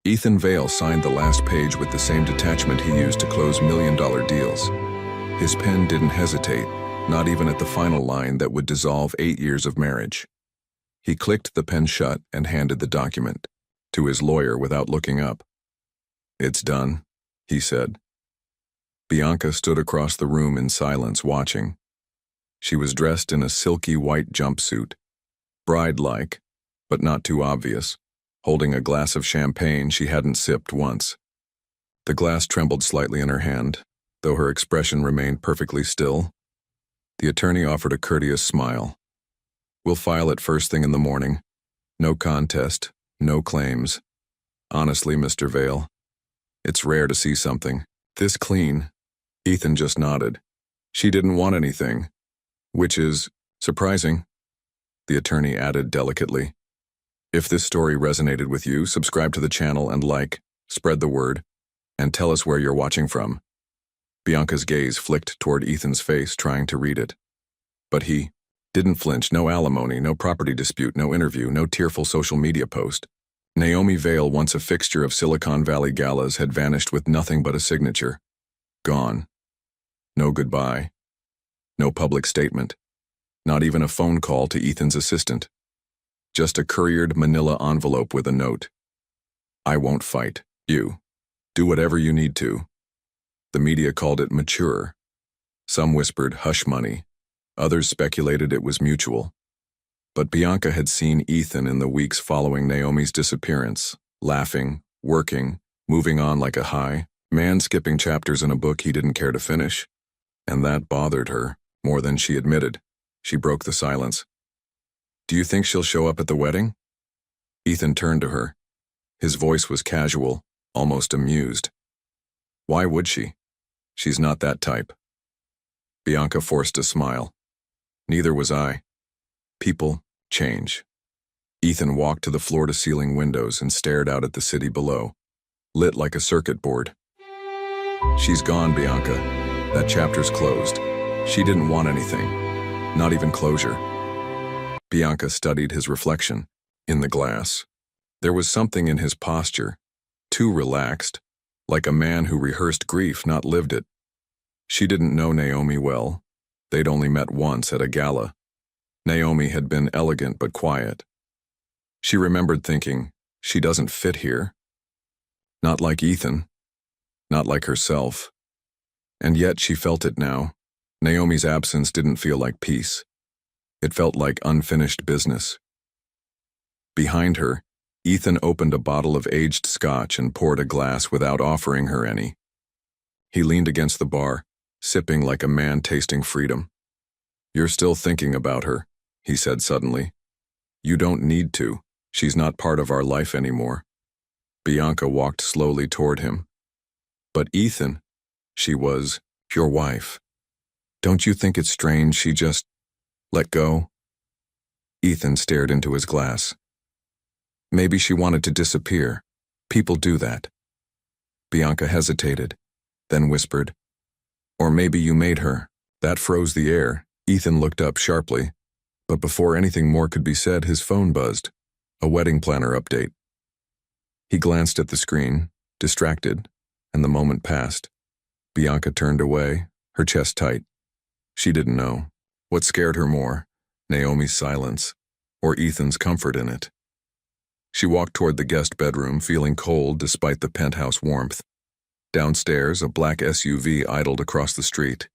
Ethan Vale signed the last page with the same detachment he used to close million-dollar deals. His pen didn't hesitate, not even at the final line that would dissolve 8 years of marriage. He clicked the pen shut and handed the document to his lawyer without looking up. "It's done," he said. Bianca stood across the room in silence, watching. She was dressed in a silky white jumpsuit, bride-like, but not too obvious, holding a glass of champagne she hadn't sipped once. The glass trembled slightly in her hand, though her expression remained perfectly still. The attorney offered a courteous smile. "We'll file it first thing in the morning. No contest, no claims. Honestly, Mr. Vale, it's rare to see something this clean." Ethan just nodded. "She didn't want anything, which is surprising," the attorney added delicately. "If this story resonated with you, subscribe to the channel and spread the word, and tell us where you're watching from." Bianca's gaze flicked toward Ethan's face, trying to read it. But he didn't flinch. No alimony, no property dispute, no interview, no tearful social media post. Naomi Vale, once a fixture of Silicon Valley galas, had vanished with nothing but a signature. Gone. No goodbye. No public statement. Not even a phone call to Ethan's assistant. Just a couriered manila envelope with a note. "I won't fight you. Do whatever you need to." The media called it mature. Some whispered hush money. Others speculated it was mutual. But Bianca had seen Ethan in the weeks following Naomi's disappearance, laughing, working, moving on like a high man skipping chapters in a book he didn't care to finish. And that bothered her more than she admitted. She broke the silence. "Do you think she'll show up at the wedding?" Ethan turned to her. His voice was casual, almost amused. "Why would she? She's not that type." Bianca forced a smile. "Neither was I. People change." Ethan walked to the floor-to-ceiling windows and stared out at the city below, lit like a circuit board. "She's gone, Bianca. That chapter's closed. She didn't want anything, not even closure." Bianca studied his reflection in the glass. There was something in his posture, too relaxed, like a man who rehearsed grief, not lived it. She didn't know Naomi well. They'd only met once at a gala. Naomi had been elegant but quiet. She remembered thinking, she doesn't fit here. Not like Ethan. Not like herself. And yet she felt it now. Naomi's absence didn't feel like peace. It felt like unfinished business. Behind her, Ethan opened a bottle of aged scotch and poured a glass without offering her any. He leaned against the bar, sipping like a man tasting freedom. "You're still thinking about her," he said suddenly. "You don't need to. She's not part of our life anymore." Bianca walked slowly toward him. "But Ethan, she was your wife. Don't you think it's strange she just let go?" Ethan stared into his glass. "Maybe she wanted to disappear. People do that." Bianca hesitated, then whispered, "Or maybe you made her." That froze the air. Ethan looked up sharply, but before anything more could be said, his phone buzzed. A wedding planner update. He glanced at the screen, distracted, and the moment passed. Bianca turned away, her chest tight. She didn't know. What scared her more, Naomi's silence, or Ethan's comfort in it? She walked toward the guest bedroom, feeling cold despite the penthouse warmth. Downstairs, a black SUV idled across the street.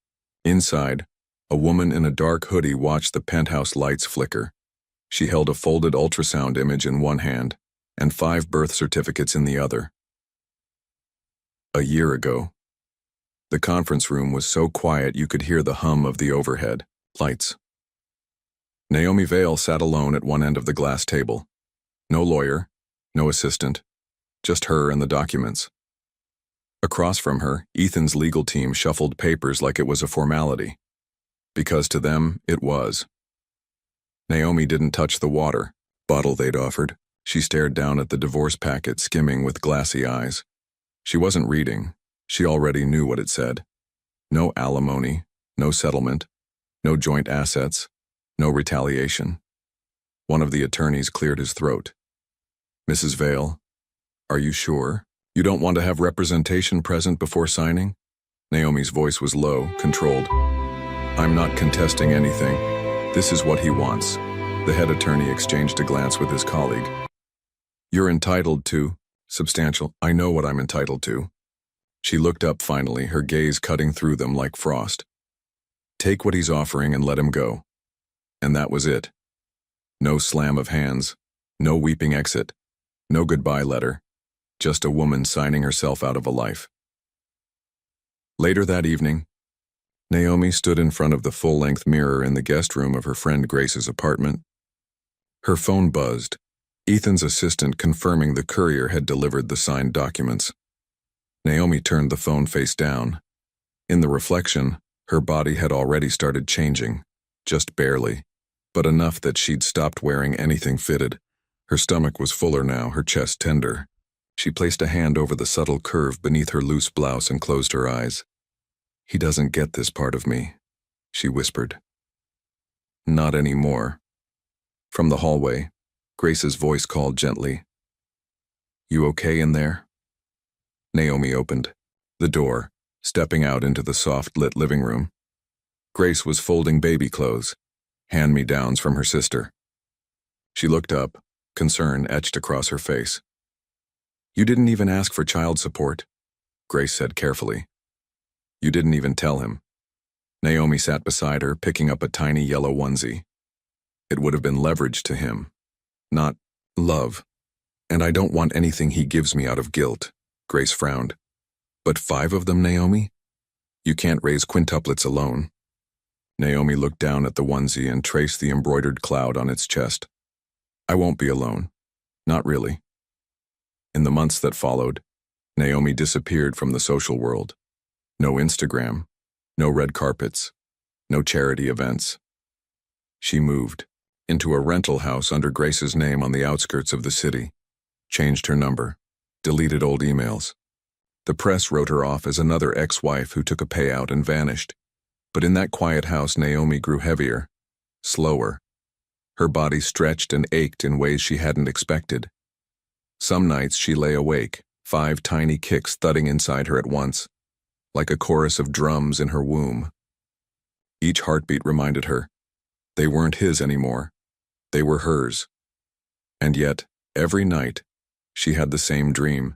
Inside, a woman in a dark hoodie watched the penthouse lights flicker. She held a folded ultrasound image in one hand and 5 birth certificates in the other. A year ago. The conference room was so quiet you could hear the hum of the overhead lights. Naomi Vale sat alone at one end of the glass table. No lawyer, no assistant, just her and the documents. Across from her, Ethan's legal team shuffled papers like it was a formality. Because to them, it was. Naomi didn't touch the water bottle they'd offered. She stared down at the divorce packet, skimming with glassy eyes. She wasn't reading. She already knew what it said. No alimony, no settlement, no joint assets, no retaliation. One of the attorneys cleared his throat. "Mrs. Vale, Are you sure? You don't want to have representation present before signing? Naomi's voice was low, controlled. I'm not contesting anything. This is what he wants. The head attorney exchanged a glance with his colleague. You're entitled to. Substantial. I know what I'm entitled to. She looked up finally, her gaze cutting through them like frost. Take what he's offering and let him go. And that was it. No slam of hands, no weeping exit, no goodbye letter, just a woman signing herself out of a life. Later that evening, Naomi stood in front of the full-length mirror in the guest room of her friend Grace's apartment. Her phone buzzed, Ethan's assistant confirming the courier had delivered the signed documents. Naomi turned the phone face down. In the reflection, her body had already started changing, just barely, but enough that she'd stopped wearing anything fitted. Her stomach was fuller now, her chest tender. She placed a hand over the subtle curve beneath her loose blouse and closed her eyes. He doesn't get this part of me, she whispered. Not anymore. From the hallway, Grace's voice called gently. You okay in there? Naomi opened the door, stepping out into the soft-lit living room. Grace was folding baby clothes, hand-me-downs from her sister. She looked up, concern etched across her face. You didn't even ask for child support, Grace said carefully. You didn't even tell him. Naomi sat beside her, picking up a tiny yellow onesie. It would have been leverage to him, not love. And I don't want anything he gives me out of guilt, Grace frowned. But 5 of them, Naomi? You can't raise quintuplets alone. Naomi looked down at the onesie and traced the embroidered cloud on its chest. I won't be alone. Not really. In the months that followed, Naomi disappeared from the social world. No Instagram, no red carpets, no charity events. She moved into a rental house under Grace's name on the outskirts of the city, changed her number, deleted old emails. The press wrote her off as another ex-wife who took a payout and vanished. But in that quiet house, Naomi grew heavier, slower. Her body stretched and ached in ways she hadn't expected. Some nights she lay awake, 5 tiny kicks thudding inside her at once, like a chorus of drums in her womb. Each heartbeat reminded her, they weren't his anymore. They were hers. And yet, every night, she had the same dream.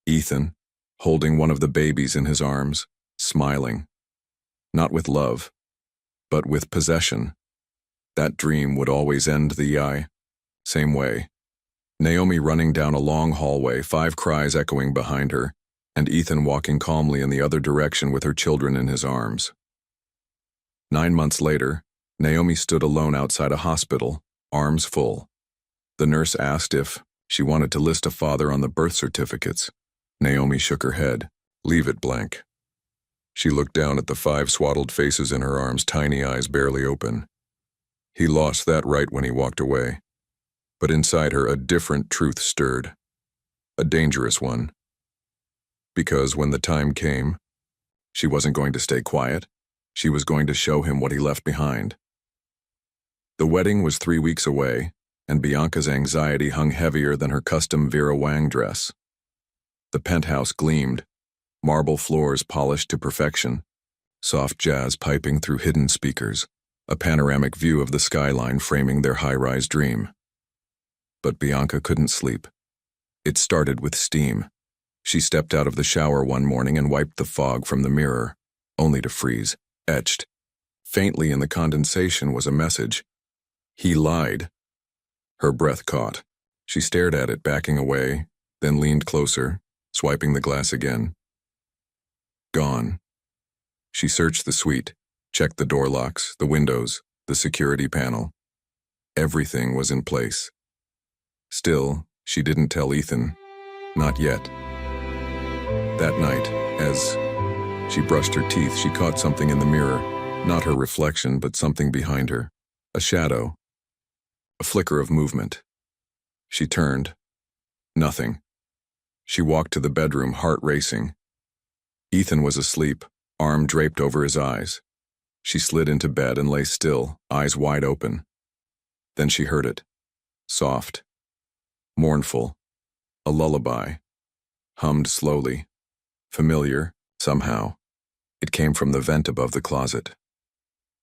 Ethan, holding one of the babies in his arms, smiling. Not with love, but with possession. That dream would always end the same way. Naomi running down a long hallway, 5 cries echoing behind her, and Ethan walking calmly in the other direction with her children in his arms. 9 months later, Naomi stood alone outside a hospital, arms full. The nurse asked if she wanted to list a father on the birth certificates. Naomi shook her head. Leave it blank. She looked down at the 5 swaddled faces in her arms, tiny eyes barely open. He lost that right when he walked away. But inside her, a different truth stirred. A dangerous one. Because when the time came, she wasn't going to stay quiet. She was going to show him what he left behind. The wedding was 3 weeks away, and Bianca's anxiety hung heavier than her custom Vera Wang dress. The penthouse gleamed, marble floors polished to perfection, soft jazz piping through hidden speakers, a panoramic view of the skyline framing their high-rise dream. But Bianca couldn't sleep. It started with steam. She stepped out of the shower one morning and wiped the fog from the mirror, only to freeze, etched. Faintly in the condensation was a message. He lied. Her breath caught. She stared at it, backing away, then leaned closer, swiping the glass again. Gone. She searched the suite, checked the door locks, the windows, the security panel. Everything was in place. Still, she didn't tell Ethan. Not yet. That night, as she brushed her teeth, she caught something in the mirror. Not her reflection, but something behind her. A shadow. A flicker of movement. She turned. Nothing. She walked to the bedroom, heart racing. Ethan was asleep, arm draped over his eyes. She slid into bed and lay still, eyes wide open. Then she heard it. Soft. Mournful. A lullaby. hummed slowly. Familiar, somehow. It came from the vent above the closet.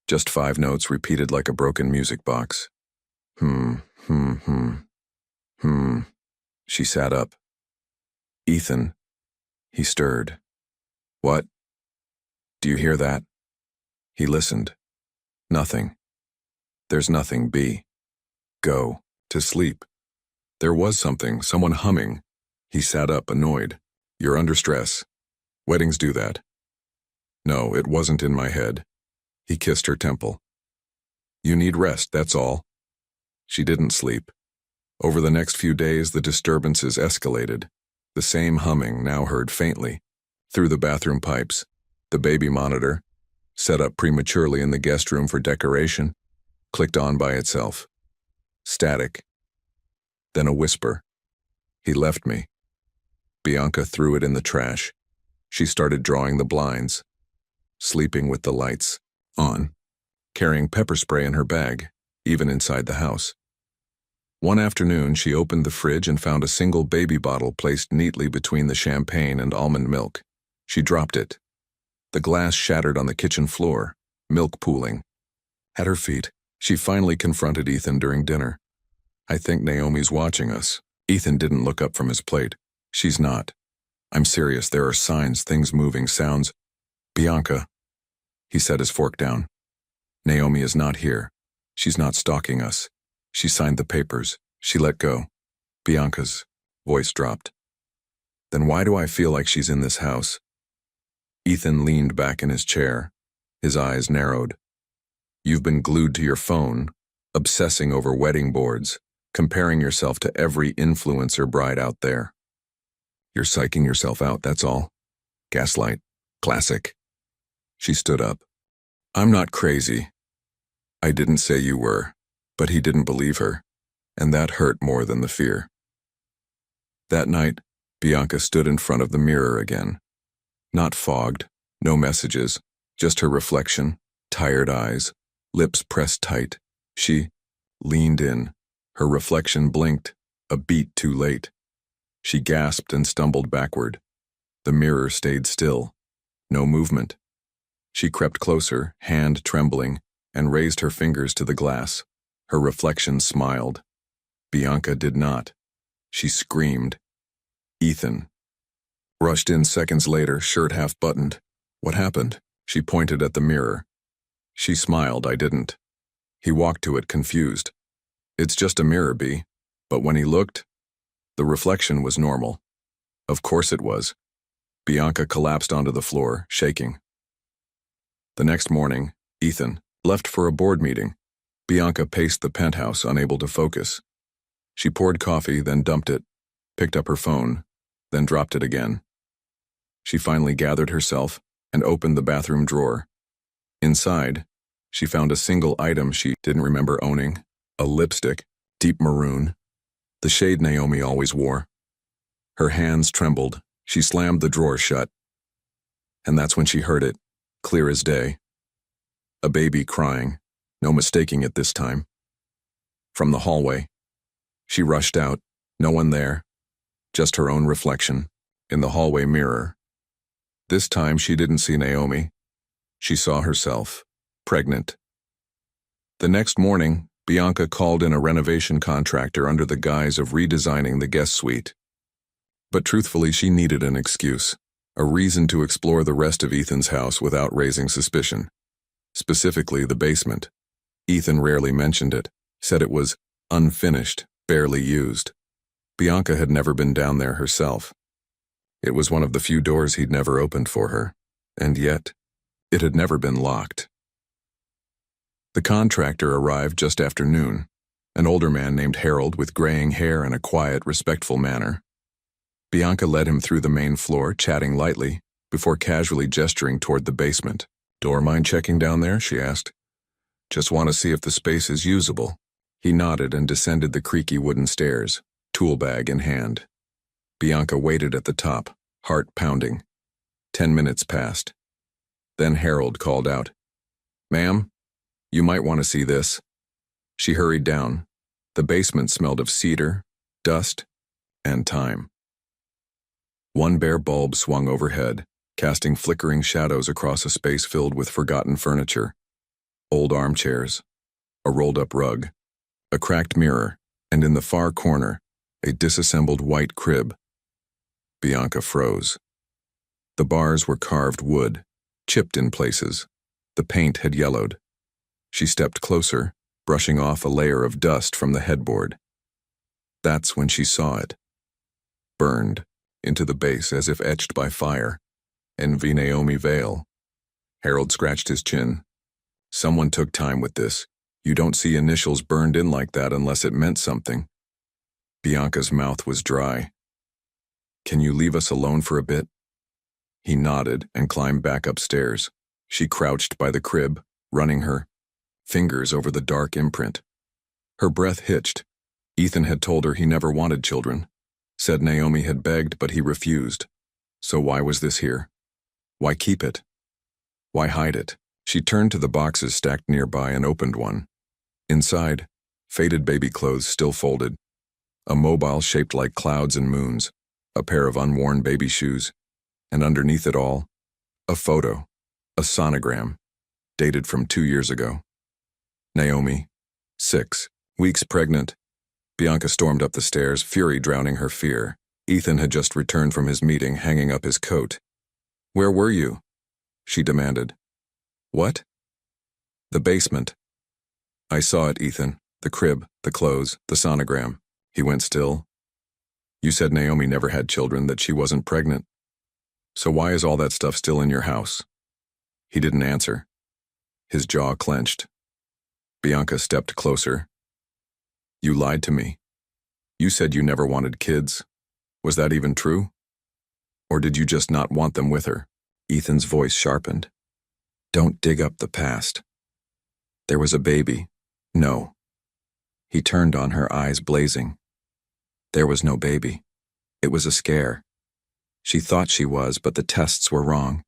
Just 5 notes repeated like a broken music box. Hmm. She sat up. Ethan. He stirred. What? Do you hear that? He listened. Nothing. There's nothing, B. Go. To sleep. There was something, someone humming. He sat up, annoyed. You're under stress. Weddings do that. No, it wasn't in my head. He kissed her temple. You need rest, that's all. She didn't sleep. Over the next few days, the disturbances escalated. The same humming, now heard faintly, through the bathroom pipes. The baby monitor, set up prematurely in the guest room for decoration, clicked on by itself. Static. Then a whisper. He left me. Bianca threw it in the trash. She started drawing the blinds, sleeping with the lights on, carrying pepper spray in her bag, even inside the house. One afternoon, she opened the fridge and found a single baby bottle placed neatly between the champagne and almond milk. She dropped it. The glass shattered on the kitchen floor, milk pooling. At her feet, she finally confronted Ethan during dinner. I think Naomi's watching us. Ethan didn't look up from his plate. She's not. I'm serious, there are signs, things moving, sounds. Bianca. He set his fork down. Naomi is not here. She's not stalking us. She signed the papers. She let go. Bianca's voice dropped. Then why do I feel like she's in this house? Ethan leaned back in his chair. His eyes narrowed. You've been glued to your phone, obsessing over wedding boards, comparing yourself to every influencer bride out there. You're psyching yourself out, that's all. Gaslight. Classic. She stood up. I'm not crazy. I didn't say you were, but he didn't believe her, and that hurt more than the fear. That night, Bianca stood in front of the mirror again. Not fogged, no messages, just her reflection, tired eyes, lips pressed tight. She leaned in. Her reflection blinked, a beat too late. She gasped and stumbled backward. The mirror stayed still. No movement. She crept closer, hand trembling, and raised her fingers to the glass. Her reflection smiled. Bianca did not. She screamed. Ethan. Rushed in seconds later, shirt half buttoned. What happened? She pointed at the mirror. She smiled, I didn't. He walked to it, confused. It's just a mirror, B. But when he looked, the reflection was normal. Of course it was. Bianca collapsed onto the floor, shaking. The next morning, Ethan left for a board meeting. Bianca paced the penthouse, unable to focus. She poured coffee, then dumped it, picked up her phone, then dropped it again. She finally gathered herself and opened the bathroom drawer. Inside, she found a single item she didn't remember owning, a lipstick, deep maroon, the shade Naomi always wore. Her hands trembled. She slammed the drawer shut. And that's when she heard it, clear as day. A baby crying, no mistaking it this time. From the hallway. She rushed out, no one there, just her own reflection, in the hallway mirror. This time she didn't see Naomi. She saw herself, pregnant. The next morning, Bianca called in a renovation contractor under the guise of redesigning the guest suite. But truthfully, she needed an excuse, a reason to explore the rest of Ethan's house without raising suspicion. Specifically, the basement. Ethan rarely mentioned it, said it was unfinished, barely used. Bianca had never been down there herself. It was one of the few doors he'd never opened for her, and yet, it had never been locked. The contractor arrived just after noon, an older man named Harold with graying hair and a quiet, respectful manner. Bianca led him through the main floor, chatting lightly, before casually gesturing toward the basement. Door mind checking down there? She asked. Just want to see if the space is usable. He nodded and descended the creaky wooden stairs, tool bag in hand. Bianca waited at the top, heart pounding. 10 minutes passed. Then Harold called out, Ma'am, you might want to see this. She hurried down. The basement smelled of cedar, dust, and time. One bare bulb swung overhead, casting flickering shadows across a space filled with forgotten furniture. Old armchairs, a rolled-up rug, a cracked mirror, and in the far corner, a disassembled white crib. Bianca froze. The bars were carved wood, chipped in places. The paint had yellowed. She stepped closer, brushing off a layer of dust from the headboard. That's when she saw it. Burned into the base as if etched by fire. Envy Naomi Vale. Harold scratched his chin. Someone took time with this. You don't see initials burned in like that unless it meant something. Bianca's mouth was dry. Can you leave us alone for a bit? He nodded and climbed back upstairs. She crouched by the crib, running her fingers over the dark imprint. Her breath hitched. Ethan had told her he never wanted children. Said Naomi had begged, but he refused. So why was this here? Why keep it? Why hide it? She turned to the boxes stacked nearby and opened one. Inside, faded baby clothes still folded, a mobile shaped like clouds and moons, a pair of unworn baby shoes, and underneath it all, a photo, a sonogram, dated from 2 years ago. Naomi, 6 weeks pregnant. Bianca stormed up the stairs, fury drowning her fear. Ethan had just returned from his meeting, hanging up his coat. Where were you? She demanded. What? The basement. I saw it, Ethan. The crib, the clothes, the sonogram. He went still. You said Naomi never had children, that she wasn't pregnant. So why is all that stuff still in your house? He didn't answer. His jaw clenched. Bianca stepped closer. You lied to me. You said you never wanted kids. Was that even true? Or did you just not want them with her? Ethan's voice sharpened. Don't dig up the past. There was a baby. No. He turned on her, eyes blazing. There was no baby. It was a scare. She thought she was, but the tests were wrong.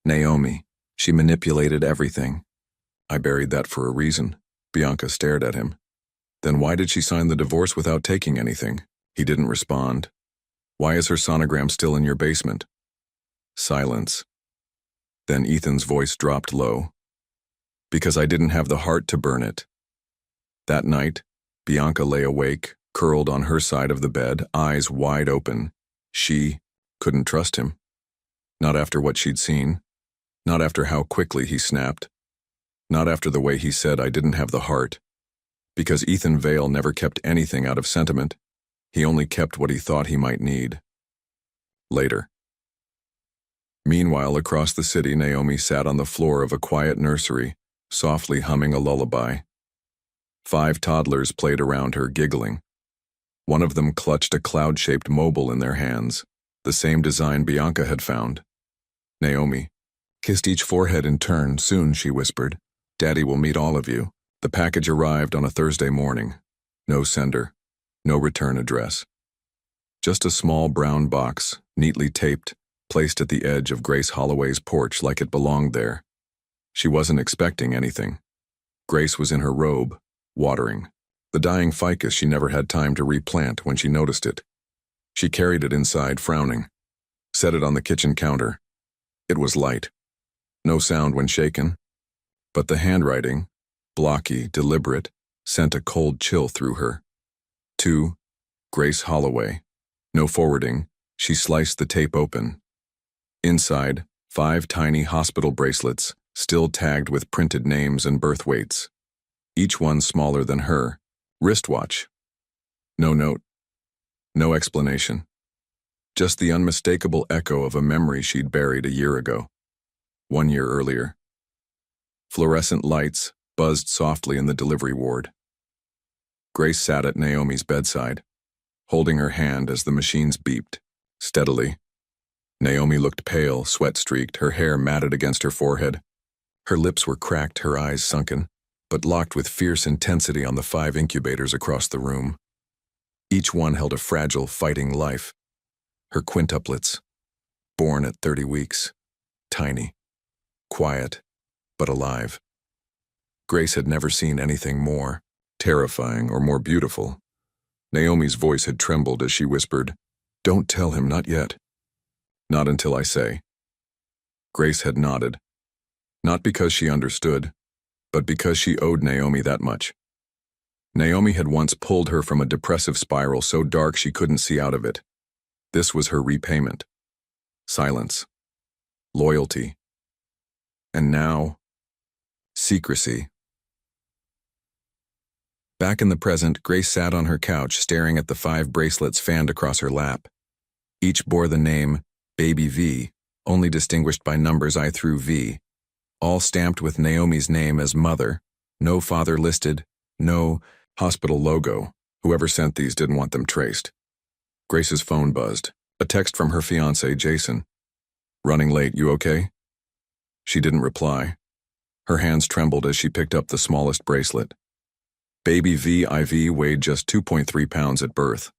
Naomi, she manipulated everything. I buried that for a reason. Bianca stared at him. Then why did she sign the divorce without taking anything? He didn't respond. Why is her sonogram still in your basement? Silence. Then Ethan's voice dropped low. Because I didn't have the heart to burn it. That night, Bianca lay awake, curled on her side of the bed, eyes wide open. She couldn't trust him. Not after what she'd seen. Not after how quickly he snapped. Not after the way he said I didn't have the heart. Because Ethan Vale never kept anything out of sentiment. He only kept what he thought he might need. Later. Meanwhile, across the city, Naomi sat on the floor of a quiet nursery, softly humming a lullaby. 5 toddlers played around her, giggling. One of them clutched a cloud-shaped mobile in their hands, the same design Bianca had found. Naomi kissed each forehead in turn. Soon, she whispered, Daddy will meet all of you. The package arrived on a Thursday morning. No sender, no return address. Just a small brown box, neatly taped, placed at the edge of Grace Holloway's porch like it belonged there. She wasn't expecting anything. Grace was in her robe, watering the dying ficus she never had time to replant when she noticed it. She carried it inside, frowning, set it on the kitchen counter. It was light. No sound when shaken. But the handwriting, blocky, deliberate, sent a cold chill through her. To Grace Holloway. No forwarding. She sliced the tape open. Inside, 5 tiny hospital bracelets, still tagged with printed names and birth weights. Each one smaller than her. Wristwatch. No note. No explanation. Just the unmistakable echo of a memory she'd buried a year ago. 1 year earlier. Fluorescent lights buzzed softly in the delivery ward. Grace sat at Naomi's bedside, holding her hand as the machines beeped, steadily. Naomi looked pale, sweat-streaked, her hair matted against her forehead. Her lips were cracked, her eyes sunken, but locked with fierce intensity on the 5 incubators across the room. Each one held a fragile, fighting life. Her quintuplets, born at 30 weeks, tiny, quiet, but alive. Grace had never seen anything more terrifying or more beautiful. Naomi's voice had trembled as she whispered, Don't tell him, not yet. Not until I say. Grace had nodded. Not because she understood, but because she owed Naomi that much. Naomi had once pulled her from a depressive spiral so dark she couldn't see out of it. This was her repayment. Silence. Loyalty. And now, secrecy. Back in the present, Grace sat on her couch staring at the 5 bracelets fanned across her lap. Each bore the name Baby V, only distinguished by numbers I through V, all stamped with Naomi's name as mother, no father listed, no hospital logo. Whoever sent these didn't want them traced. Grace's phone buzzed. A text from her fiancé, Jason. "Running late, you okay?" She didn't reply. Her hands trembled as she picked up the smallest bracelet. Baby VIV weighed just 2.3 pounds at birth.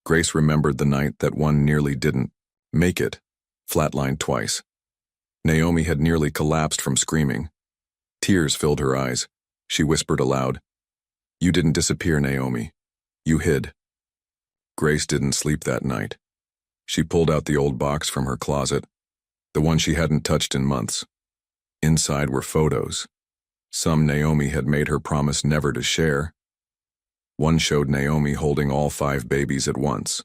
Grace remembered the night that one nearly didn't make it, flatlined twice. Naomi had nearly collapsed from screaming. Tears filled her eyes. She whispered aloud, "You didn't disappear, Naomi. You hid." Grace didn't sleep that night. She pulled out the old box from her closet, the one she hadn't touched in months. Inside were photos. Some Naomi had made her promise never to share. One showed Naomi holding all 5 babies at once.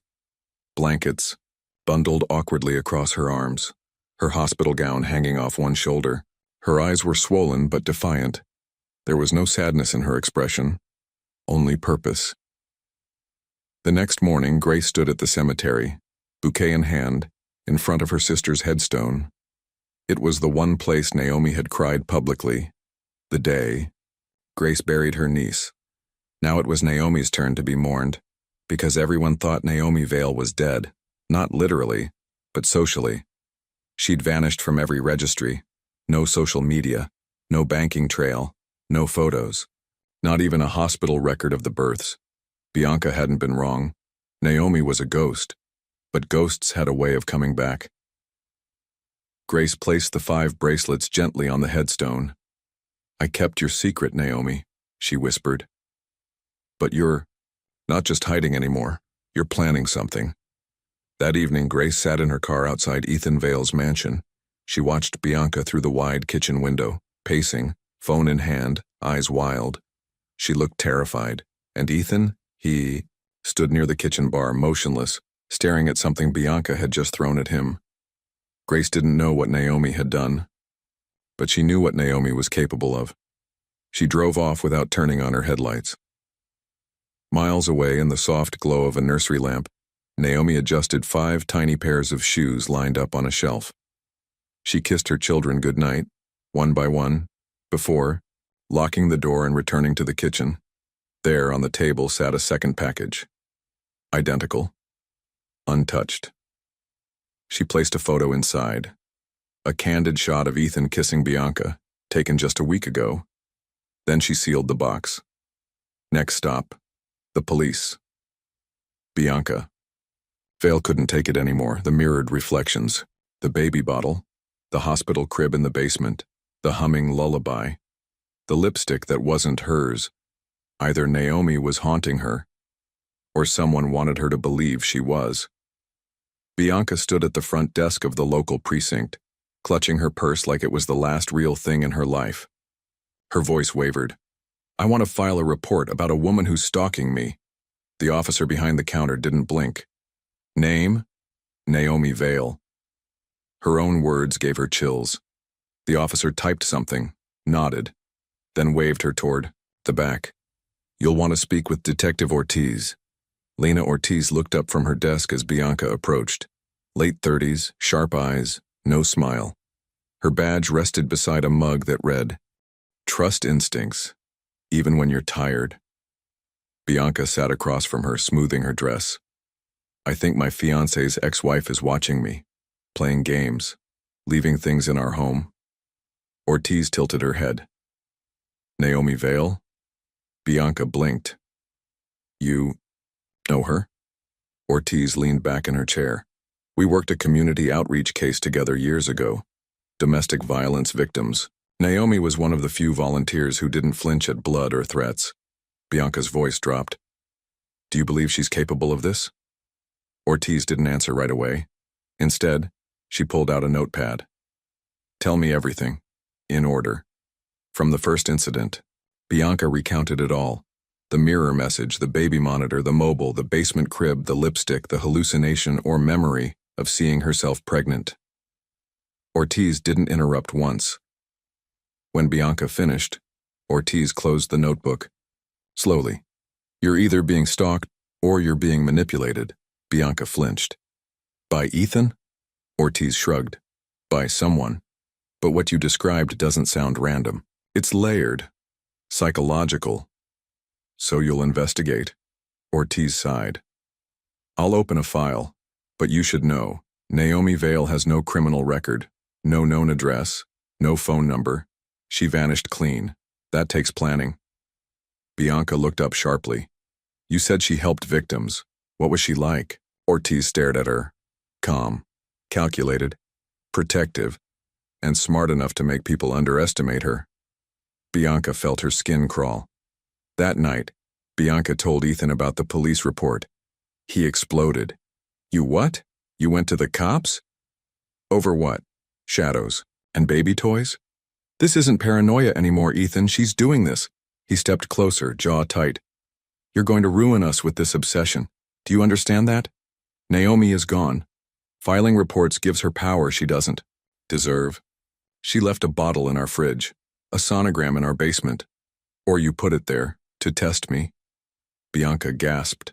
Blankets, bundled awkwardly across her arms, her hospital gown hanging off one shoulder. Her eyes were swollen but defiant. There was no sadness in her expression, only purpose. The next morning, Grace stood at the cemetery, bouquet in hand, in front of her sister's headstone. It was the one place Naomi had cried publicly. The day Grace buried her niece. Now it was Naomi's turn to be mourned, because everyone thought Naomi Vale was dead, not literally, but socially. She'd vanished from every registry, no social media, no banking trail, no photos, not even a hospital record of the births. Bianca hadn't been wrong. Naomi was a ghost, but ghosts had a way of coming back. Grace placed the 5 bracelets gently on the headstone. "I kept your secret, Naomi," she whispered. "But you're not just hiding anymore, you're planning something." That evening, Grace sat in her car outside Ethan Vale's mansion. She watched Bianca through the wide kitchen window, pacing, phone in hand, eyes wild. She looked terrified, and Ethan, he stood near the kitchen bar, motionless, staring at something Bianca had just thrown at him. Grace didn't know what Naomi had done, but she knew what Naomi was capable of. She drove off without turning on her headlights. Miles away, in the soft glow of a nursery lamp, Naomi adjusted 5 tiny pairs of shoes lined up on a shelf. She kissed her children goodnight, one by one, before locking the door and returning to the kitchen. There, on the table, sat a second package. Identical. Untouched. She placed a photo inside. A candid shot of Ethan kissing Bianca, taken just a week ago. Then she sealed the box. Next stop, the police. Bianca. Vale couldn't take it anymore. The mirrored reflections, the baby bottle, the hospital crib in the basement, the humming lullaby, the lipstick that wasn't hers. Either Naomi was haunting her, or someone wanted her to believe she was. Bianca stood at the front desk of the local precinct, clutching her purse like it was the last real thing in her life. Her voice wavered. "I want to file a report about a woman who's stalking me." The officer behind the counter didn't blink. "Name? Naomi Vale." Her own words gave her chills. The officer typed something, nodded, then waved her toward the back. "You'll want to speak with Detective Ortiz." Lena Ortiz looked up from her desk as Bianca approached. Late 30s, sharp eyes, no smile. Her badge rested beside a mug that read, "Trust instincts, even when you're tired." Bianca sat across from her, smoothing her dress. "I think my fiancé's ex-wife is watching me, playing games, leaving things in our home." Ortiz tilted her head. "Naomi Vale?" Bianca blinked. "You know her?" Ortiz leaned back in her chair. "We worked a community outreach case together years ago. Domestic violence victims. Naomi was one of the few volunteers who didn't flinch at blood or threats." Bianca's voice dropped. "Do you believe she's capable of this?" Ortiz didn't answer right away. Instead, she pulled out a notepad. Tell me everything, in order. From the first incident, Bianca recounted it all. The mirror message, the baby monitor, the mobile, the basement crib, the lipstick, the hallucination or memory of seeing herself pregnant. Ortiz didn't interrupt once. When Bianca finished, Ortiz closed the notebook. Slowly. You're either being stalked or you're being manipulated. Bianca flinched. By Ethan? Ortiz shrugged. By someone. But what you described doesn't sound random. It's layered. Psychological. So you'll investigate? Ortiz sighed. I'll open a file, but you should know, Naomi Vale has no criminal record, no known address, no phone number. She vanished clean. That takes planning. Bianca looked up sharply. You said she helped victims. What was she like? Ortiz stared at her. Calm, calculated, protective, and smart enough to make people underestimate her. Bianca felt her skin crawl. That night, Bianca told Ethan about the police report. He exploded. You what? You went to the cops? Over what? Shadows and baby toys? This isn't paranoia anymore, Ethan. She's doing this. He stepped closer, jaw tight. You're going to ruin us with this obsession. Do you understand that? Naomi is gone. Filing reports gives her power she doesn't deserve. She left a bottle in our fridge, a sonogram in our basement. Or you put it there, to test me. Bianca gasped.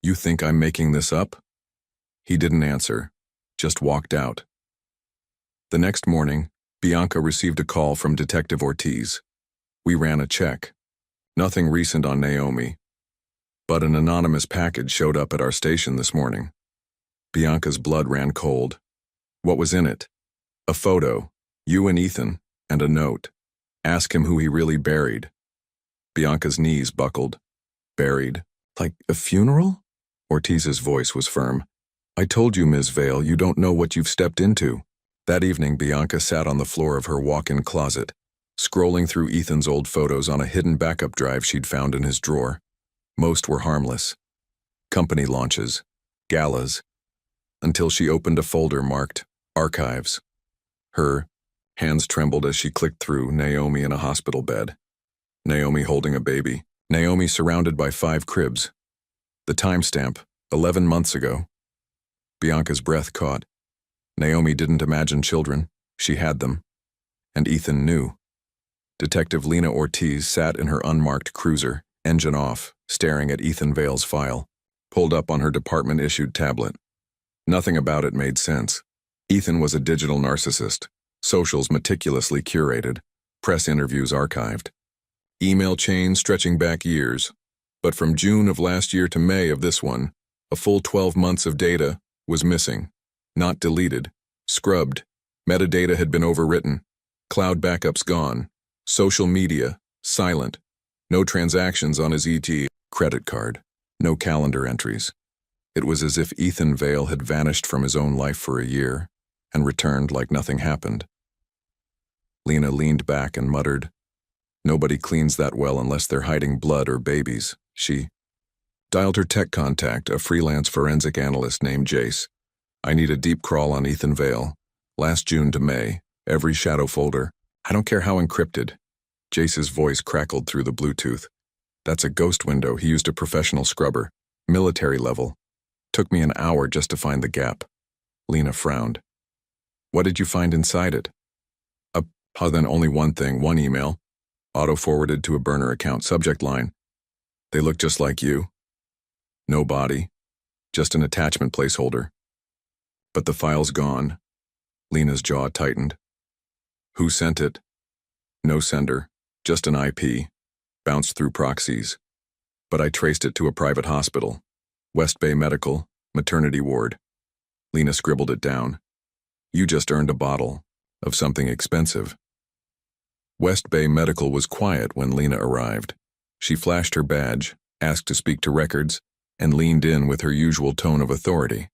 You think I'm making this up? He didn't answer, just walked out. The next morning, Bianca received a call from Detective Ortiz. We ran a check. Nothing recent on Naomi. But an anonymous package showed up at our station this morning. Bianca's blood ran cold. What was in it? A photo, you and Ethan, and a note. Ask him who he really buried. Bianca's knees buckled. Buried? Like a funeral? Ortiz's voice was firm. I told you, Ms. Vale, you don't know what you've stepped into. That evening, Bianca sat on the floor of her walk-in closet, scrolling through Ethan's old photos on a hidden backup drive she'd found in his drawer. Most were harmless. Company launches, galas, until she opened a folder marked Archives. Her hands trembled as she clicked through Naomi in a hospital bed. Naomi holding a baby. Naomi surrounded by 5 cribs. The timestamp, 11 months ago. Bianca's breath caught. Naomi didn't imagine children. She had them. And Ethan knew. Detective Lena Ortiz sat in her unmarked cruiser, engine off, staring at Ethan Vale's file, pulled up on her department-issued tablet. Nothing about it made sense. Ethan was a digital narcissist, socials meticulously curated, press interviews archived. Email chains stretching back years. But from June of last year to May of this one, a full 12 months of data was missing. Not deleted, scrubbed. Metadata had been overwritten. Cloud backups gone. Social media, silent. No transactions on his ET credit card. No calendar entries. It was as if Ethan Vale had vanished from his own life for a year and returned like nothing happened. Lena leaned back and muttered, Nobody cleans that well unless they're hiding blood or babies. She dialed her tech contact, a freelance forensic analyst named Jace. I need a deep crawl on Ethan Vale. Last June to May, every shadow folder. I don't care how encrypted. Jace's voice crackled through the Bluetooth. That's a ghost window. He used a professional scrubber. Military level. Took me an hour just to find the gap. Lena frowned. What did you find inside it? Then only one thing, one email. Auto-forwarded to a burner account. Subject line. They look just like you. No body. Just an attachment placeholder. But the file's gone. Lena's jaw tightened. Who sent it? No sender. Just an IP. Bounced through proxies. But I traced it to a private hospital. West Bay Medical, maternity ward. Lena scribbled it down. You just earned a bottle of something expensive. West Bay Medical was quiet when Lena arrived. She flashed her badge, asked to speak to records, and leaned in with her usual tone of authority.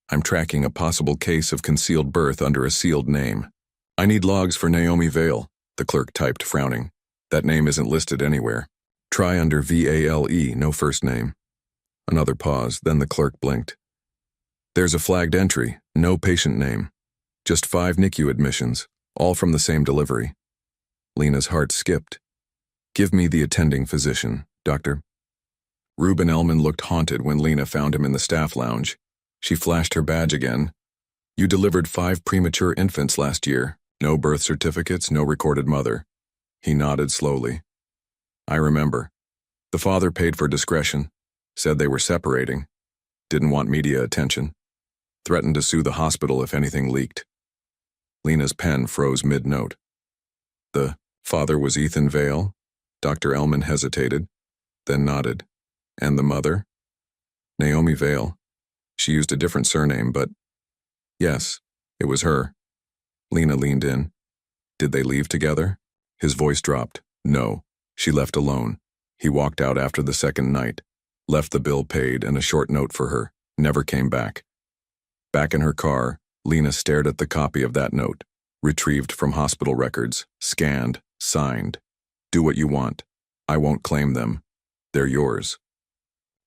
I'm tracking a possible case of concealed birth under a sealed name. I need logs for Naomi Vale, the clerk typed, frowning. That name isn't listed anywhere. Try under VALE, no first name. Another pause, then the clerk blinked. There's a flagged entry, no patient name. Just 5 NICU admissions, all from the same delivery. Lena's heart skipped. Give me the attending physician, doctor. Reuben Ellman looked haunted when Lena found him in the staff lounge. She flashed her badge again. You delivered 5 premature infants last year. No birth certificates, no recorded mother. He nodded slowly. I remember. The father paid for discretion, said they were separating, didn't want media attention, threatened to sue the hospital if anything leaked. Lena's pen froze mid-note. The father was Ethan Vale? Dr. Ellman hesitated, then nodded. And the mother? Naomi Vale. She used a different surname, but yes, it was her. Lena leaned in. Did they leave together? His voice dropped. No, she left alone. He walked out after the second night, left the bill paid and a short note for her, never came back. Back in her car, Lena stared at the copy of that note, retrieved from hospital records, scanned, signed. Do what you want. I won't claim them. They're yours.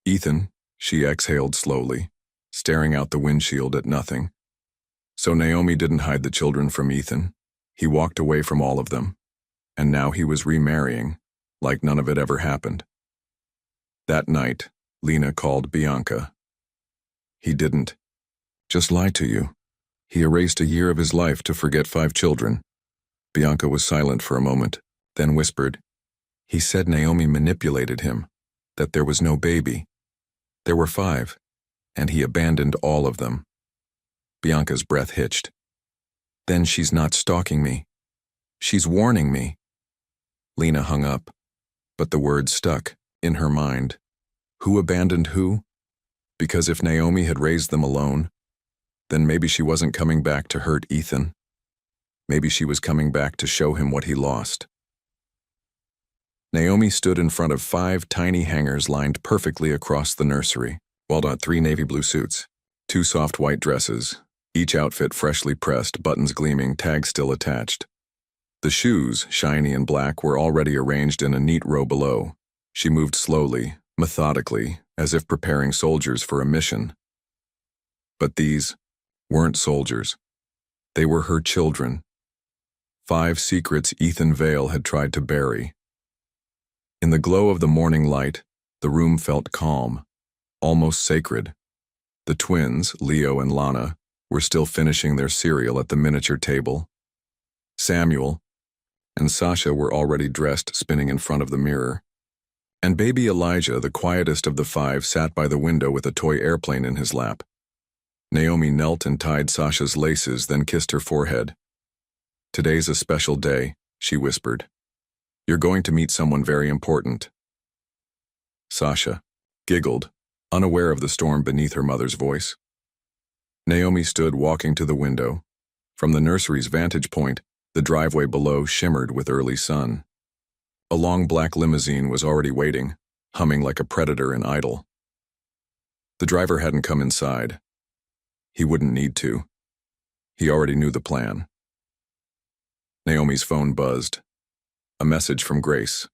Ethan, she exhaled slowly, staring out the windshield at nothing. So Naomi didn't hide the children from Ethan. He walked away from all of them. And now he was remarrying, like none of it ever happened. That night, Lena called Bianca. He didn't just lie to you. He erased a year of his life to forget 5 children. Bianca was silent for a moment, then whispered. He said Naomi manipulated him, that there was no baby. There were 5, and he abandoned all of them. Bianca's breath hitched. Then she's not stalking me. She's warning me. Lena hung up, but the words stuck in her mind. Who abandoned who? Because if Naomi had raised them alone, then maybe she wasn't coming back to hurt Ethan. Maybe she was coming back to show him what he lost. Naomi stood in front of 5 tiny hangers lined perfectly across the nursery, walled out 3 navy blue suits, 2 soft white dresses, each outfit freshly pressed, buttons gleaming, tags still attached. The shoes, shiny and black, were already arranged in a neat row below. She moved slowly, methodically, as if preparing soldiers for a mission. But these weren't soldiers. They were her children. 5 secrets Ethan Vale had tried to bury. In the glow of the morning light, the room felt calm, almost sacred. The twins, Leo and Lana, were still finishing their cereal at the miniature table. Samuel and Sasha were already dressed, spinning in front of the mirror. And baby Elijah, the quietest of the 5, sat by the window with a toy airplane in his lap. Naomi knelt and tied Sasha's laces, then kissed her forehead. Today's a special day, she whispered. You're going to meet someone very important. Sasha giggled, unaware of the storm beneath her mother's voice. Naomi stood walking to the window. From the nursery's vantage point, the driveway below shimmered with early sun. A long black limousine was already waiting, humming like a predator in idle. The driver hadn't come inside. He wouldn't need to. He already knew the plan. Naomi's phone buzzed. A message from Grace.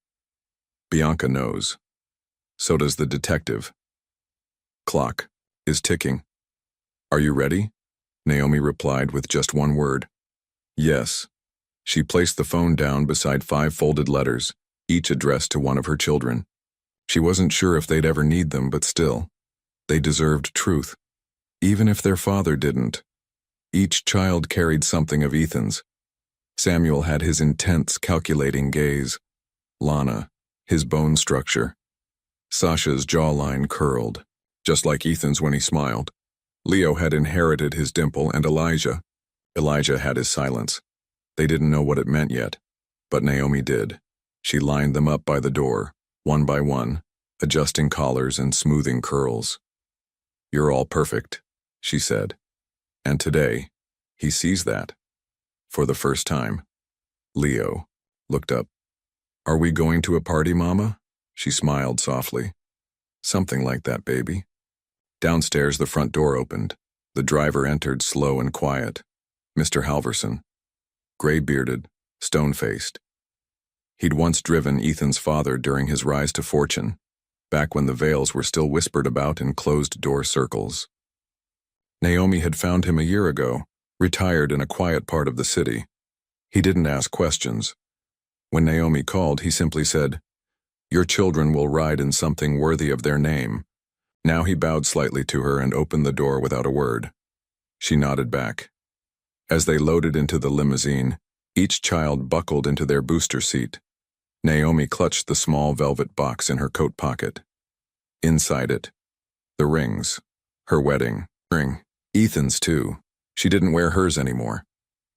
Bianca knows. So does the detective. Clock is ticking. Are you ready? Naomi replied with just one word. Yes. She placed the phone down beside 5 folded letters, each addressed to one of her children. She wasn't sure if they'd ever need them, but still, they deserved truth. Even if their father didn't. Each child carried something of Ethan's. Samuel had his intense, calculating gaze. Lana, his bone structure. Sasha's jawline curled, just like Ethan's when he smiled. Leo had inherited his dimple, and Elijah had his silence. They didn't know what it meant yet, but Naomi did. She lined them up by the door, one by one, adjusting collars and smoothing curls. You're all perfect, she said. And today, he sees that. For the first time. Leo looked up. Are we going to a party, Mama? She smiled softly. Something like that, baby. Downstairs, the front door opened. The driver entered, slow and quiet. Mr. Halverson. Gray-bearded, stone-faced. He'd once driven Ethan's father during his rise to fortune, back when the Vales were still whispered about in closed-door circles. Naomi had found him a year ago, retired in a quiet part of the city. He didn't ask questions. When Naomi called, he simply said, "Your children will ride in something worthy of their name." Now he bowed slightly to her and opened the door without a word. She nodded back. As they loaded into the limousine, each child buckled into their booster seat. Naomi clutched the small velvet box in her coat pocket. Inside it, the rings, her wedding ring, Ethan's too. She didn't wear hers anymore.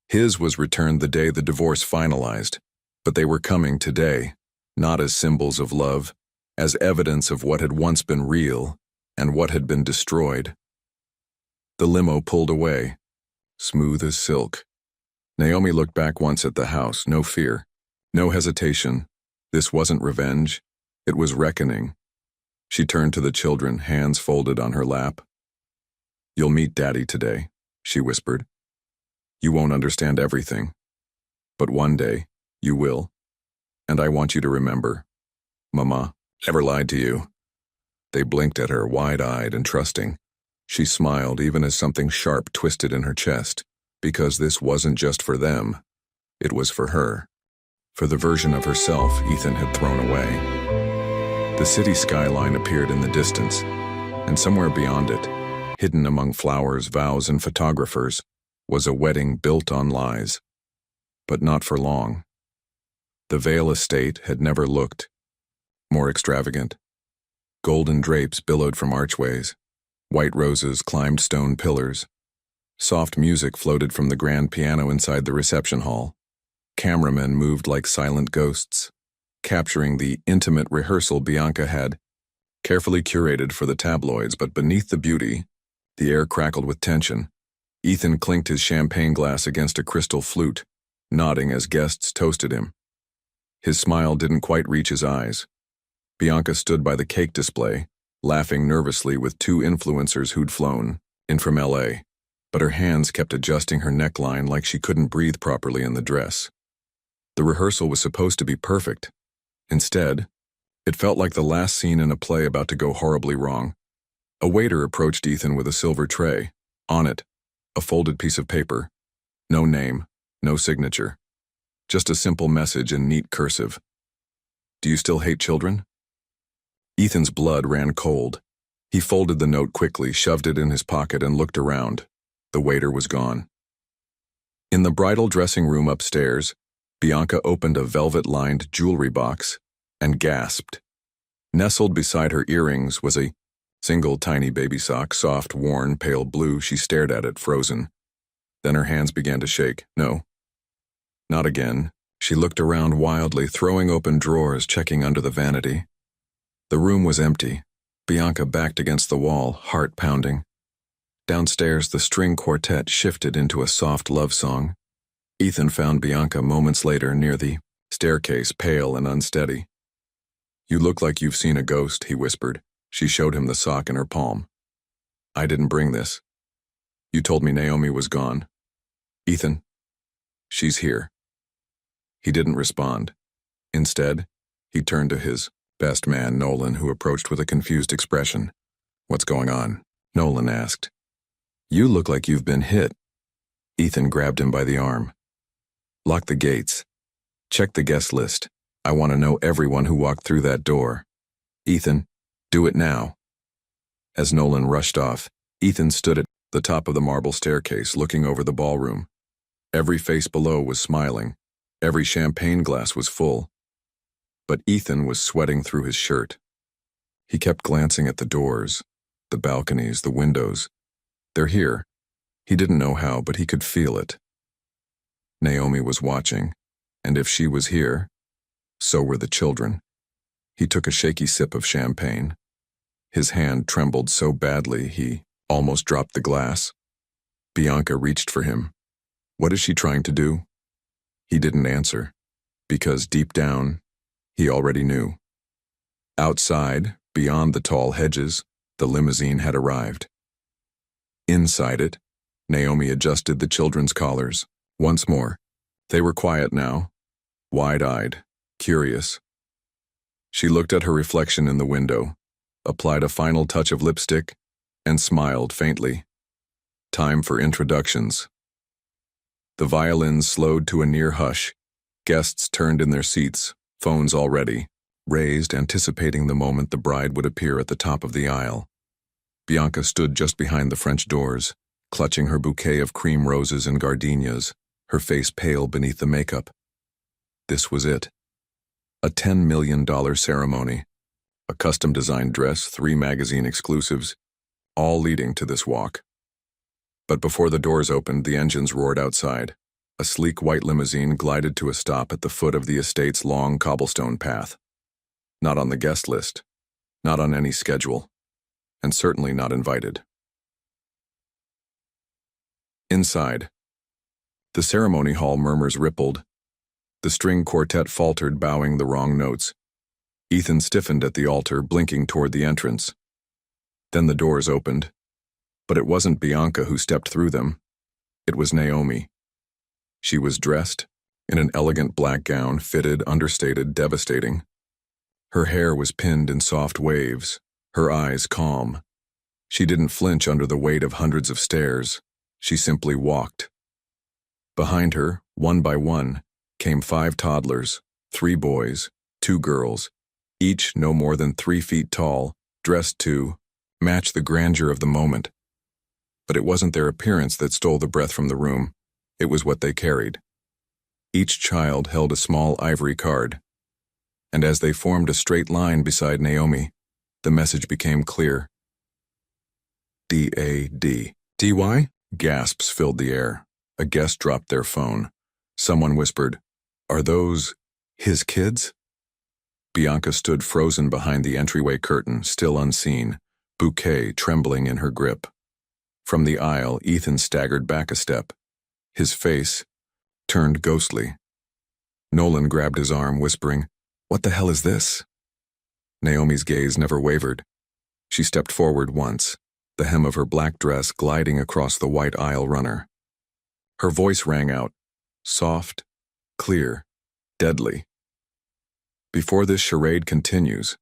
His was returned the day the divorce finalized, but they were coming today, not as symbols of love, as evidence of what had once been real and what had been destroyed. The limo pulled away, smooth as silk. Naomi looked back once at the house, no fear, no hesitation. This wasn't revenge, it was reckoning. She turned to the children, hands folded on her lap. "You'll meet Daddy today," she whispered. "You won't understand everything, but one day you will. And I want you to remember, Mama never lied to you." They blinked at her, wide-eyed and trusting. She smiled even as something sharp twisted in her chest, because this wasn't just for them, it was for her. For the version of herself Ethan had thrown away. The city skyline appeared in the distance, and somewhere beyond it, hidden among flowers, vows, and photographers, was a wedding built on lies. But not for long. The Vale estate had never looked more extravagant. Golden drapes billowed from archways. White roses climbed stone pillars. Soft music floated from the grand piano inside the reception hall. Cameramen moved like silent ghosts, capturing the intimate rehearsal Bianca had carefully curated for the tabloids, but beneath the beauty, the air crackled with tension. Ethan clinked his champagne glass against a crystal flute, nodding as guests toasted him. His smile didn't quite reach his eyes. Bianca stood by the cake display, laughing nervously with two influencers who'd flown in from LA, but her hands kept adjusting her neckline like she couldn't breathe properly in the dress. The rehearsal was supposed to be perfect. Instead, it felt like the last scene in a play about to go horribly wrong. A waiter approached Ethan with a silver tray. On it, a folded piece of paper. No name, no signature. Just a simple message in neat cursive. "Do you still hate children?" Ethan's blood ran cold. He folded the note quickly, shoved it in his pocket, and looked around. The waiter was gone. In the bridal dressing room upstairs, Bianca opened a velvet-lined jewelry box and gasped. Nestled beside her earrings was a single tiny baby sock, soft, worn, pale blue. She stared at it, frozen. Then her hands began to shake. No. Not again. She looked around wildly, throwing open drawers, checking under the vanity. The room was empty. Bianca backed against the wall, heart pounding. Downstairs, the string quartet shifted into a soft love song. Ethan found Bianca moments later near the staircase, pale and unsteady. "You look like you've seen a ghost," he whispered. She showed him the sock in her palm. "I didn't bring this. You told me Naomi was gone. Ethan, she's here." He didn't respond. Instead, he turned to his best man, Nolan, who approached with a confused expression. "What's going on?" Nolan asked. "You look like you've been hit." Ethan grabbed him by the arm. "Lock the gates. Check the guest list. I want to know everyone who walked through that door. Ethan, do it now." As Nolan rushed off, Ethan stood at the top of the marble staircase, looking over the ballroom. Every face below was smiling. Every champagne glass was full. But Ethan was sweating through his shirt. He kept glancing at the doors, the balconies, the windows. They're here. He didn't know how, but he could feel it. Naomi was watching, and if she was here, so were the children. He took a shaky sip of champagne. His hand trembled so badly he almost dropped the glass. Bianca reached for him. What is she trying to do? He didn't answer, because deep down, he already knew. Outside, beyond the tall hedges, the limousine had arrived. Inside it, Naomi adjusted the children's collars. Once more, they were quiet now, wide-eyed, curious. She looked at her reflection in the window, applied a final touch of lipstick, and smiled faintly. Time for introductions. The violins slowed to a near hush. Guests turned in their seats, phones already raised, anticipating the moment the bride would appear at the top of the aisle. Bianca stood just behind the French doors, clutching her bouquet of cream roses and gardenias, her face pale beneath the makeup. This was it. A $10 million ceremony. A custom-designed dress, 3 magazine exclusives, all leading to this walk. But before the doors opened, the engines roared outside. A sleek white limousine glided to a stop at the foot of the estate's long cobblestone path. Not on the guest list, not on any schedule, and certainly not invited. Inside. The ceremony hall murmurs rippled. The string quartet faltered, bowing the wrong notes. Ethan stiffened at the altar, blinking toward the entrance. Then the doors opened. But it wasn't Bianca who stepped through them. It was Naomi. She was dressed in an elegant black gown, fitted, understated, devastating. Her hair was pinned in soft waves, her eyes calm. She didn't flinch under the weight of hundreds of stares. She simply walked. Behind her, one by one, came 5 toddlers, 3 boys, 2 girls, each no more than 3 feet tall, dressed to match the grandeur of the moment. But it wasn't their appearance that stole the breath from the room. It was what they carried. Each child held a small ivory card. And as they formed a straight line beside Naomi, the message became clear. D-A-D. D-Y? Gasps filled the air. A guest dropped their phone. Someone whispered, "Are those his kids?" Bianca stood frozen behind the entryway curtain, still unseen, bouquet trembling in her grip. From the aisle, Ethan staggered back a step. His face turned ghostly. Nolan grabbed his arm, whispering, "What the hell is this?" Naomi's gaze never wavered. She stepped forward once, the hem of her black dress gliding across the white aisle runner. Her voice rang out, soft, clear, deadly. "Before this charade continues,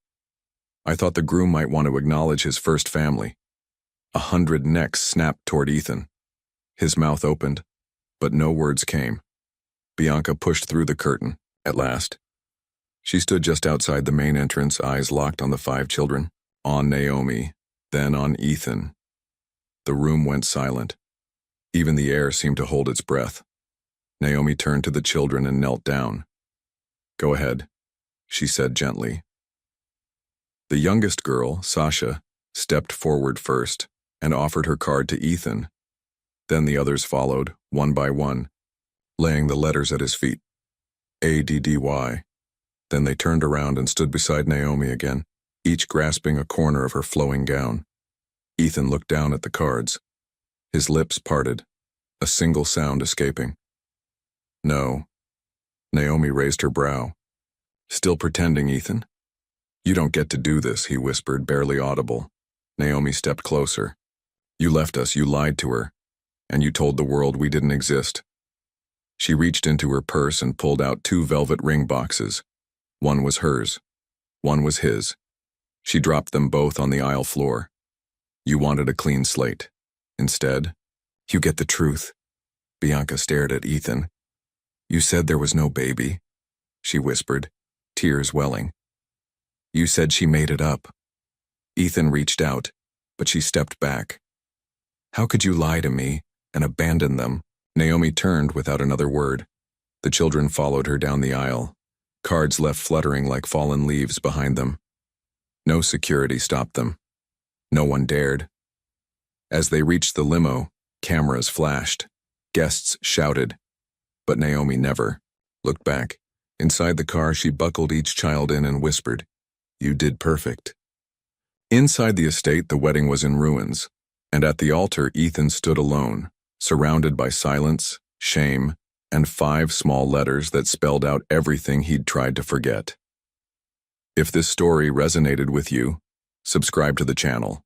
I thought the groom might want to acknowledge his first family." 100 necks snapped toward Ethan. His mouth opened, but no words came. Bianca pushed through the curtain, at last. She stood just outside the main entrance, eyes locked on the 5 children, on Naomi, then on Ethan. The room went silent. Even the air seemed to hold its breath. Naomi turned to the children and knelt down. "Go ahead," she said gently. The youngest girl, Sasha, stepped forward first and offered her card to Ethan. Then the others followed, one by one, laying the letters at his feet. A-D-D-Y. Then they turned around and stood beside Naomi again, each grasping a corner of her flowing gown. Ethan looked down at the cards. His lips parted, a single sound escaping. "No." Naomi raised her brow. "Still pretending, Ethan?" "You don't get to do this," he whispered, barely audible. Naomi stepped closer. "You left us, you lied to her, and you told the world we didn't exist." She reached into her purse and pulled out 2 velvet ring boxes. One was hers. One was his. She dropped them both on the aisle floor. "You wanted a clean slate. Instead, you get the truth." Bianca stared at Ethan. "You said there was no baby," she whispered, tears welling. "You said she made it up." Ethan reached out, but she stepped back. "How could you lie to me and abandon them?" Naomi turned without another word. The children followed her down the aisle, cards left fluttering like fallen leaves behind them. No security stopped them. No one dared. As they reached the limo, cameras flashed. Guests shouted. But Naomi never looked back. Inside the car, she buckled each child in and whispered, "You did perfect." Inside the estate, the wedding was in ruins, and at the altar, Ethan stood alone, surrounded by silence, shame, and 5 small letters that spelled out everything he'd tried to forget. If this story resonated with you, subscribe to the channel.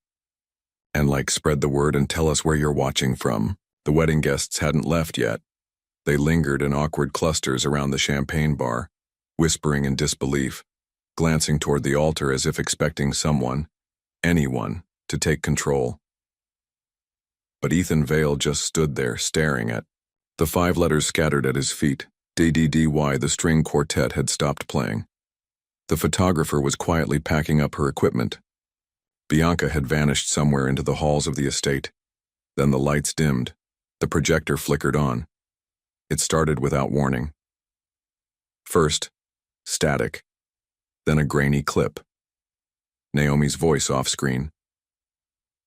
And spread the word and tell us where you're watching from. The wedding guests hadn't left yet. They lingered in awkward clusters around the champagne bar, whispering in disbelief, glancing toward the altar as if expecting someone, anyone, to take control. But Ethan Vale just stood there, staring at the 5 letters scattered at his feet. DDDY. The string quartet had stopped playing. The photographer was quietly packing up her equipment. Bianca had vanished somewhere into the halls of the estate. Then the lights dimmed. The projector flickered on. It started without warning. First, static. Then a grainy clip. Naomi's voice off-screen.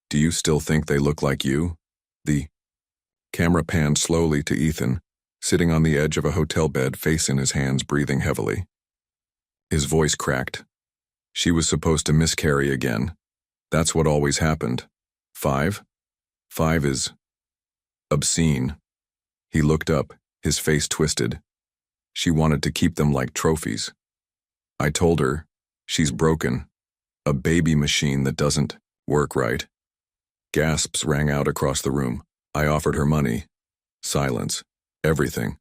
"Do you still think they look like you?" The camera panned slowly to Ethan, sitting on the edge of a hotel bed, face in his hands, breathing heavily. His voice cracked. She was supposed to miscarry again. That's what always happened. 5? 5 is obscene. He looked up, his face twisted. She wanted to keep them like trophies. I told her, she's broken. A baby machine that doesn't work right. Gasps rang out across the room. I offered her money. Silence. Everything.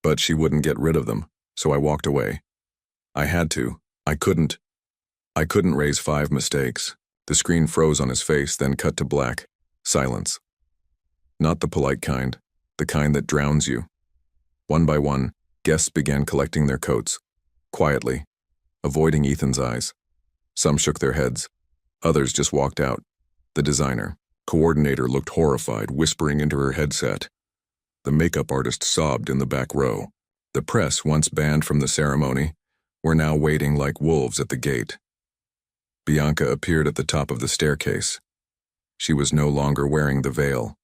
But she wouldn't get rid of them, so I walked away. I had to. I couldn't raise 5 mistakes. The screen froze on his face, then cut to black. Silence. Not the polite kind, the kind that drowns you. One by one, guests began collecting their coats. Quietly, avoiding Ethan's eyes. Some shook their heads. Others just walked out. The designer, coordinator looked horrified, whispering into her headset. The makeup artist sobbed in the back row. The press, once banned from the ceremony, were now waiting like wolves at the gate. Bianca appeared at the top of the staircase. She was no longer wearing the veil.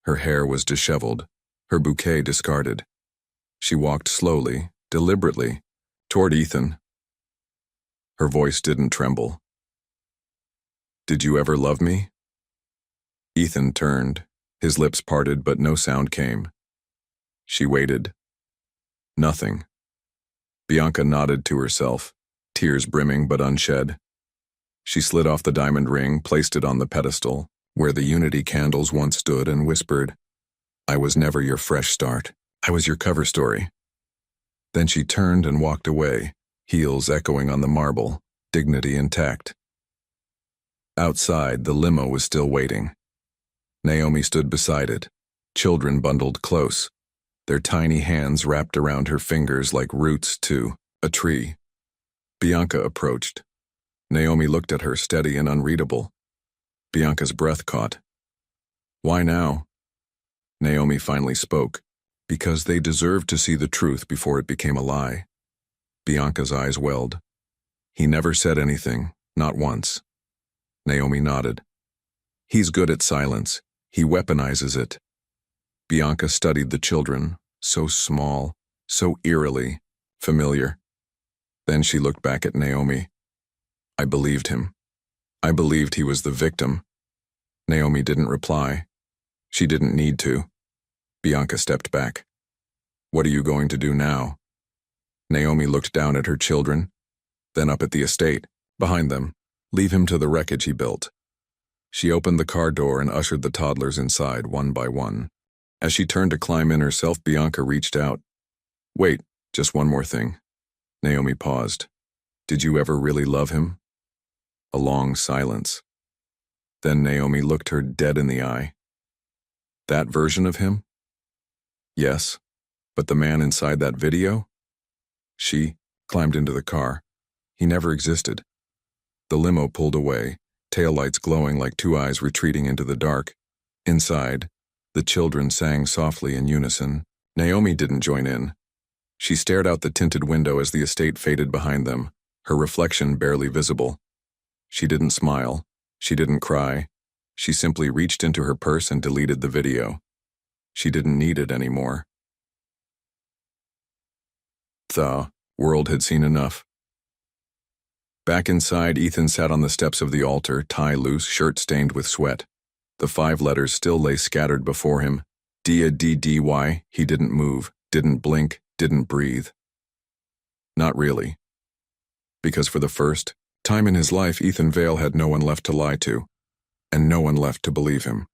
Her hair was disheveled, her bouquet discarded. She walked slowly, deliberately, toward Ethan. Her voice didn't tremble. "Did you ever love me?" Ethan turned, his lips parted, but no sound came. She waited. Nothing. Bianca nodded to herself, tears brimming but unshed. She slid off the diamond ring, placed it on the pedestal, where the unity candles once stood, and whispered, "I was never your fresh start. I was your cover story." Then she turned and walked away, heels echoing on the marble, dignity intact. Outside, the limo was still waiting. Naomi stood beside it, children bundled close, their tiny hands wrapped around her fingers like roots to a tree. Bianca approached. Naomi looked at her, steady and unreadable. Bianca's breath caught. "Why now?" Naomi finally spoke. "Because they deserved to see the truth before it became a lie." Bianca's eyes welled. "He never said anything, not once." Naomi nodded. "He's good at silence. He weaponizes it." Bianca studied the children, so small, so eerily familiar. Then she looked back at Naomi. "I believed him. I believed he was the victim." Naomi didn't reply. She didn't need to. Bianca stepped back. "What are you going to do now?" Naomi looked down at her children, then up at the estate, behind them. "Leave him to the wreckage he built." She opened the car door and ushered the toddlers inside, one by one. As she turned to climb in herself, Bianca reached out. "Wait, just one more thing." Naomi paused. "Did you ever really love him?" A long silence. Then Naomi looked her dead in the eye. "That version of him?" "Yes, but the man inside that video?" She climbed into the car. He never existed. The limo pulled away, taillights glowing like 2 eyes retreating into the dark. Inside, the children sang softly in unison. Naomi didn't join in. She stared out the tinted window as the estate faded behind them, her reflection barely visible. She didn't smile. She didn't cry. She simply reached into her purse and deleted the video. She didn't need it anymore. The world had seen enough. Back inside, Ethan sat on the steps of the altar, tie loose, shirt stained with sweat. The 5 letters still lay scattered before him. D-A-D-D-Y. He didn't move, didn't blink, didn't breathe. Not really. Because for the first time in his life, Ethan Vale had no one left to lie to, and no one left to believe him.